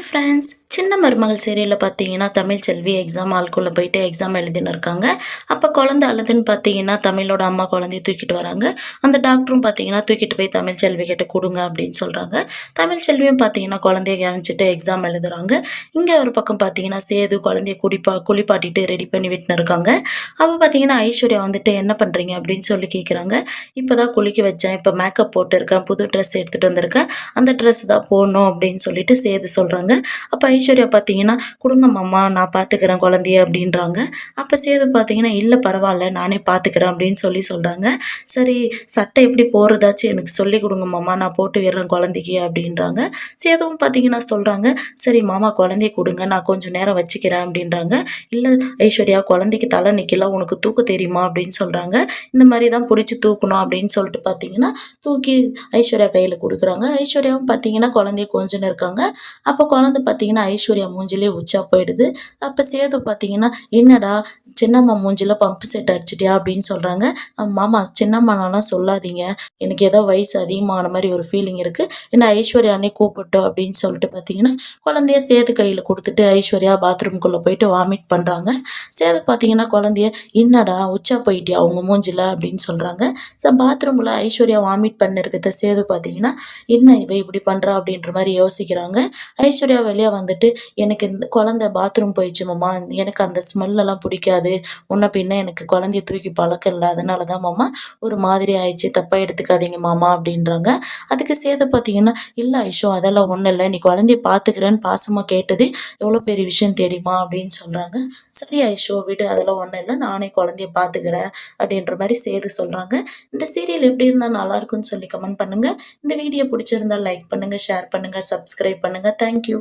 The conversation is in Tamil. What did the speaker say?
Hi friends. சின்ன மருமகள் சீரியலில் பார்த்தீங்கன்னா தமிழ் செல்வி எக்ஸாம் ஹால்குள்ளே போயிட்டு எக்ஸாம் எழுதின்னு இருக்காங்க. அப்போ குழந்தை அழுதுன்னு பார்த்தீங்கன்னா தமிழோட அம்மா குழந்தைய தூக்கிட்டு வராங்க. அந்த டாக்டரும் பார்த்தீங்கன்னா தூக்கிட்டு போய் தமிழ் செல்வி கிட்ட கொடுங்க அப்படின்னு சொல்கிறாங்க. தமிழ் செல்வியும் பார்த்தீங்கன்னா குழந்தைய கவனிச்சிட்டு எக்ஸாம் எழுதுறாங்க. இங்கே ஒரு பக்கம் பார்த்தீங்கன்னா சேது குழந்தைய குளிப்பாட்டிட்டு ரெடி பண்ணி விட்டுன்னு இருக்காங்க. அப்போ பார்த்தீங்கன்னா ஐஸ்வர்யா வந்துட்டு என்ன பண்ணுறீங்க அப்படின்னு சொல்லி கேட்குறாங்க. இப்போ தான் குளிக்க வச்சேன், இப்போ மேக்கப் போட்டிருக்கேன், புது ட்ரெஸ் எடுத்துகிட்டு வந்திருக்கேன், அந்த ட்ரெஸ் தான் போடணும் அப்படின்னு சொல்லிட்டு சேது சொல்கிறாங்க. அப்போ ஐஸ்வர்யா பார்த்தீங்கன்னா கொடுங்க மாமா நான் பார்த்துக்கிறேன் குழந்தைய அப்படின்றாங்க. அப்போ சேது பார்த்தீங்கன்னா இல்லை பரவாயில்ல நானே பார்த்துக்கிறேன் அப்படின்னு சொல்கிறாங்க. சரி சட்டை எப்படி போடுறதாச்சும் எனக்கு சொல்லி கொடுங்க மாமா நான் போட்டு விடுறேன் குழந்தைக்கு அப்படின்றாங்க. சேதுவும் பார்த்தீங்கன்னா சொல்கிறாங்க சரி மாமா குழந்தைய கொடுங்க நான் கொஞ்சம் நேரம் வச்சுக்கிறேன் அப்படின்றாங்க. இல்லை ஐஸ்வர்யா குழந்தைக்கு தலை நிற்கல உனக்கு தூக்க தெரியுமா அப்படின்னு சொல்கிறாங்க. இந்த மாதிரி தான் பிடிச்சி தூக்கணும் அப்படின்னு சொல்லிட்டு பார்த்தீங்கன்னா தூக்கி ஐஸ்வர்யா கையில் கொடுக்குறாங்க. ஐஸ்வர்யாவும் பார்த்தீங்கன்னா குழந்தைய கொஞ்சம் இருக்காங்க. அப்போ குழந்தை பார்த்தீங்கன்னா ஐஸ்வர்யா மூஞ்சிலே உச்சா போயிடுது. அப்போ சேது பார்த்தீங்கன்னா என்னடா சின்னம்மா மூஞ்சில பம்பு செட் அடிச்சிட்டியா அப்படின்னு சொல்கிறாங்க. மாமா சின்னம்மானெல்லாம் சொல்லாதீங்க, எனக்கு ஏதோ வயசு அதிகமான மாதிரி ஒரு ஃபீலிங் இருக்குது, என்ன ஐஸ்வர்யானே கூப்பிட்டோம் அப்படின்னு சொல்லிட்டு பார்த்தீங்கன்னா குழந்தைய சேது கையில் கொடுத்துட்டு ஐஸ்வர்யா பாத்ரூம்குள்ளே போயிட்டு வாமிட் பண்ணுறாங்க. சேது பார்த்தீங்கன்னா குழந்தைய என்னடா உச்சா போயிட்டியா அவங்க மூஞ்சில அப்படின்னு சொல்கிறாங்க. ஸோ பாத்ரூமில் ஐஸ்வர்யா வாமிட் பண்ணிருக்கிறத சேது பார்த்தீங்கன்னா என்ன இவ இப்படி பண்ணுறா அப்படின்ற மாதிரி யோசிக்கிறாங்க. ஐஸ்வர்யா வெளியே வந்துட்டு எனக்கு இந்த குழந்தை பாத்ரூம் போயிடுச்சு மாமா, எனக்கு அந்த ஸ்மெல்லெல்லாம் பிடிக்காது, முன்ன பின்ன எனக்கு குழந்தைய தூக்கி பழக்கம் இல்லை, அதனால தான் மாமா ஒரு மாதிரி ஆயிடுச்சு, தப்பாக எடுத்துக்காதீங்க மாமா அப்படின்றாங்க. அதுக்கு சேது பார்த்தீங்கன்னா இல்லை ஐஷோ அதெல்லாம் ஒன்றும் இல்லை, நீ குழந்தைய பார்த்துக்கிறேன்னு பாசமாக கேட்டது எவ்வளோ பெரிய விஷயம் தெரியுமா அப்படின்னு சொல்கிறாங்க. சரி ஐஷோ விடு அதெல்லாம் ஒன்றும் இல்லை, நானே குழந்தைய பார்த்துக்கிறேன் அப்படின்ற மாதிரி சேது சொல்கிறாங்க. இந்த சீரியல் எப்படி இருந்தால் நல்லா இருக்குன்னு சொல்லி கமெண்ட் பண்ணுங்கள். இந்த வீடியோ பிடிச்சிருந்தா லைக் பண்ணுங்கள், ஷேர் பண்ணுங்கள், சப்ஸ்கிரைப் பண்ணுங்கள். தேங்க்யூ.